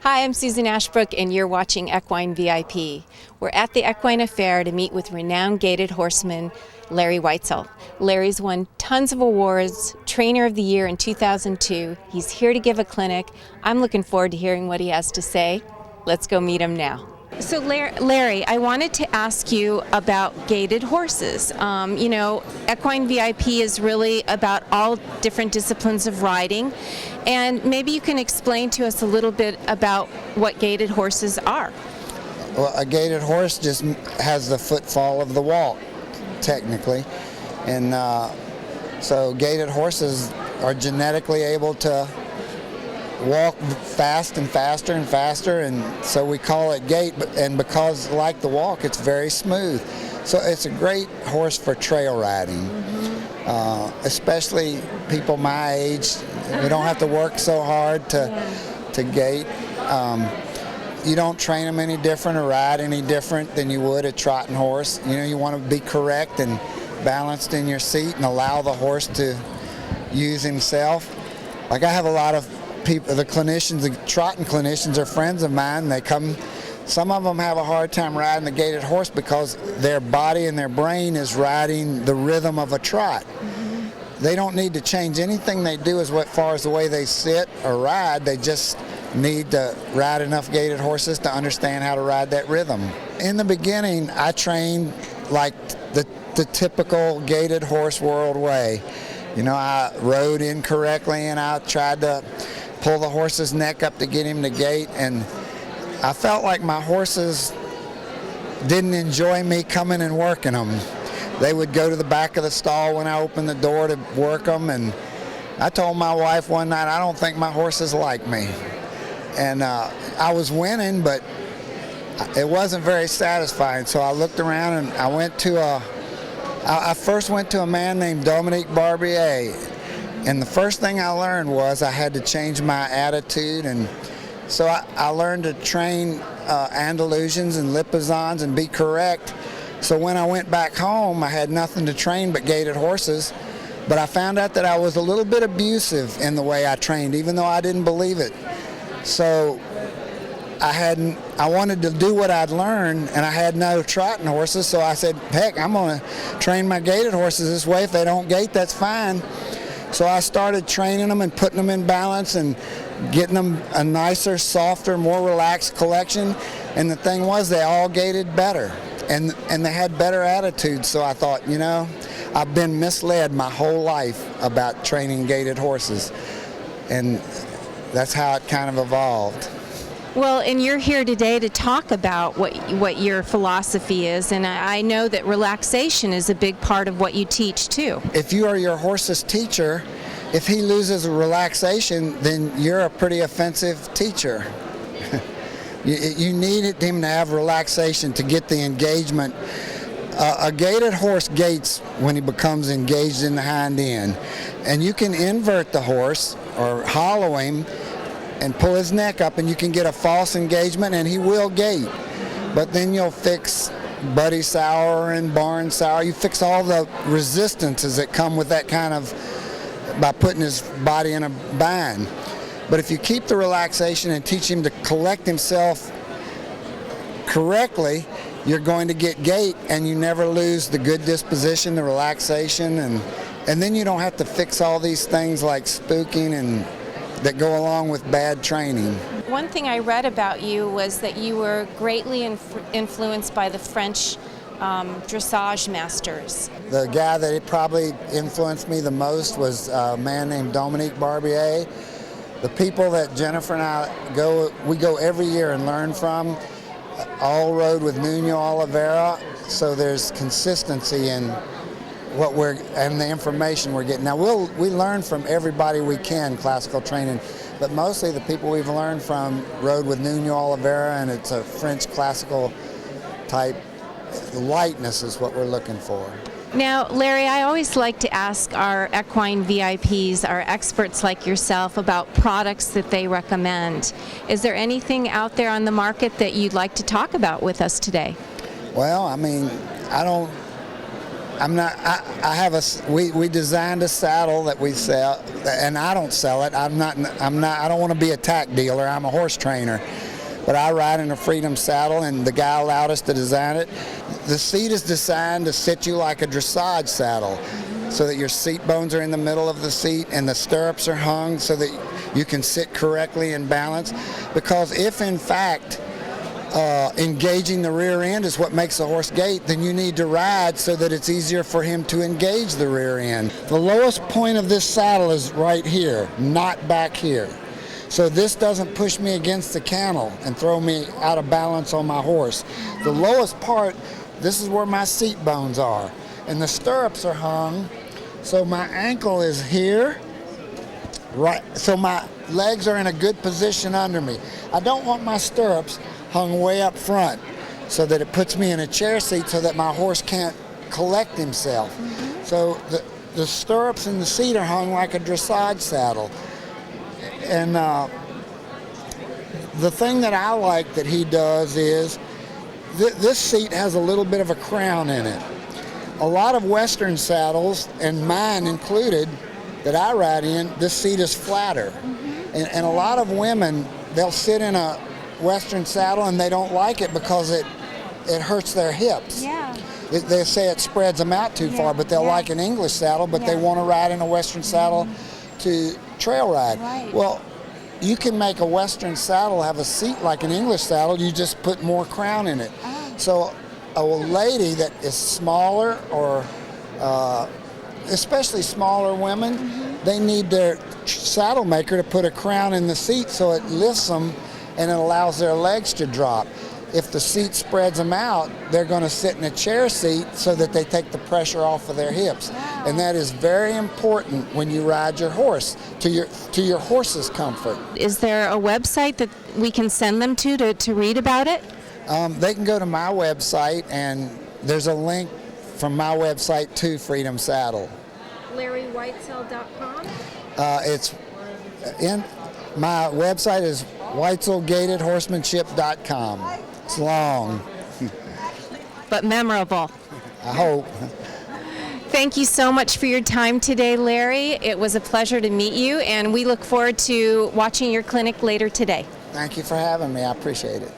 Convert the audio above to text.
Hi, I'm Susan Ashbrook, and you're watching Equine VIP. We're at the Equine Affair to meet with renowned gaited horseman Larry Whitesell. Larry's won tons of awards, Trainer of the Year in 2002. He's here to give a clinic. I'm looking forward to hearing what he has to say. Let's go meet him now. So Larry, I wanted to ask you about gaited horses. Equine VIP is really about all different disciplines of riding, and maybe you can explain to us a little bit about what gaited horses are. Well, a gaited horse just has the footfall of the walk, technically, and so gaited horses are genetically able to walk fast and faster and faster, and so we call it gait, and because like the walk, it's very smooth. So it's a great horse for trail riding, especially people my age. We don't have to work so hard to gait. You don't train them any different or ride any different than you would a trotting horse. You want to be correct and balanced in your seat and allow the horse to use himself. Like I have a lot of people, the clinicians, the trotting clinicians are friends of mine. They come, some of them have a hard time riding the gaited horse because their body and their brain is riding the rhythm of a trot. They don't need to change anything they do as far as the way they sit or ride. They just need to ride enough gaited horses to understand how to ride that rhythm. In the beginning, I trained like the typical gaited horse world way. I rode incorrectly and I tried to pull the horse's neck up to get him to gait, and I felt like my horses didn't enjoy me coming and working them. They would go to the back of the stall when I opened the door to work them, and I told my wife one night, I don't think my horses like me. And I was winning, but it wasn't very satisfying, so I looked around and I first went to a man named Dominique Barbier. And the first thing I learned was I had to change my attitude, and so I learned to train Andalusians and Lipizzans and be correct. So when I went back home, I had nothing to train but gaited horses, but I found out that I was a little bit abusive in the way I trained, even though I didn't believe it. So I wanted to do what I'd learned, and I had no trotting horses, so I said, heck, I'm going to train my gaited horses this way. If they don't gait, that's fine. So I started training them and putting them in balance and getting them a nicer, softer, more relaxed collection. And the thing was, they all gaited better, and they had better attitudes. So I thought, I've been misled my whole life about training gaited horses, and that's how it kind of evolved. Well, and you're here today to talk about what your philosophy is, and I know that relaxation is a big part of what you teach too. If you are your horse's teacher, if he loses relaxation, then you're a pretty offensive teacher. You need him to have relaxation to get the engagement. A gaited horse gaits when he becomes engaged in the hind end, and you can invert the horse or hollow him and pull his neck up, and you can get a false engagement and he will gait. But then you'll fix buddy sour and barn sour. You fix all the resistances that come with that kind of, by putting his body in a bind. But if you keep the relaxation and teach him to collect himself correctly, you're going to get gait, and you never lose the good disposition, the relaxation, and then you don't have to fix all these things like spooking and that go along with bad training. One thing I read about you was that you were greatly influenced by the French dressage masters. The guy that probably influenced me the most was a man named Dominique Barbier. The people that Jennifer and I we go every year and learn from, all rode with Nuno Oliveira, so there's consistency in and the information we're getting. Now we learn from everybody we can, classical training, but mostly the people we've learned from rode with Nuno Oliveira, and it's a French classical type. Lightness is what we're looking for. Now, Larry, I always like to ask our equine VIPs, our experts like yourself, about products that they recommend. Is there anything out there on the market that you'd like to talk about with us today? Well, I mean, We designed a saddle that we sell, and I don't sell it. I don't want to be a tack dealer. I'm a horse trainer. But I ride in a Freedom saddle, and the guy allowed us to design it. The seat is designed to sit you like a dressage saddle, so that your seat bones are in the middle of the seat and the stirrups are hung so that you can sit correctly and balance. Because if in fact engaging the rear end is what makes a horse gait, then you need to ride so that it's easier for him to engage the rear end. The lowest point of this saddle is right here, not back here. So this doesn't push me against the cantle and throw me out of balance on my horse. The lowest part, this is where my seat bones are. And the stirrups are hung, so my ankle is here, right? So my legs are in a good position under me. I don't want my stirrups hung way up front so that it puts me in a chair seat so that my horse can't collect himself. So the stirrups and the seat are hung like a dressage saddle. And the thing that I like that he does is this seat has a little bit of a crown in it. A lot of Western saddles, and mine included, that I ride in, this seat is flatter. And a lot of women, they'll sit in a Western saddle and they don't like it because it hurts their hips. Yeah. They say it spreads them out too far, but they'll like an English saddle, but they want to ride in a Western saddle to trail ride. Right. Well, you can make a Western saddle have a seat like an English saddle, you just put more crown in it. So a lady that is smaller, or especially smaller women, they need their saddle maker to put a crown in the seat so it lifts them and it allows their legs to drop. If the seat spreads them out, they're going to sit in a chair seat so that they take the pressure off of their hips. Wow. And that is very important when you ride your horse, to your horse's comfort. Is there a website that we can send them to read about it? They can go to my website, and there's a link from my website to Freedom Saddle. LarryWhitesell.com? My website is Whitesell Gaited Horsemanship.com. It's long. But memorable. I hope. Thank you so much for your time today, Larry. It was a pleasure to meet you, and we look forward to watching your clinic later today. Thank you for having me. I appreciate it.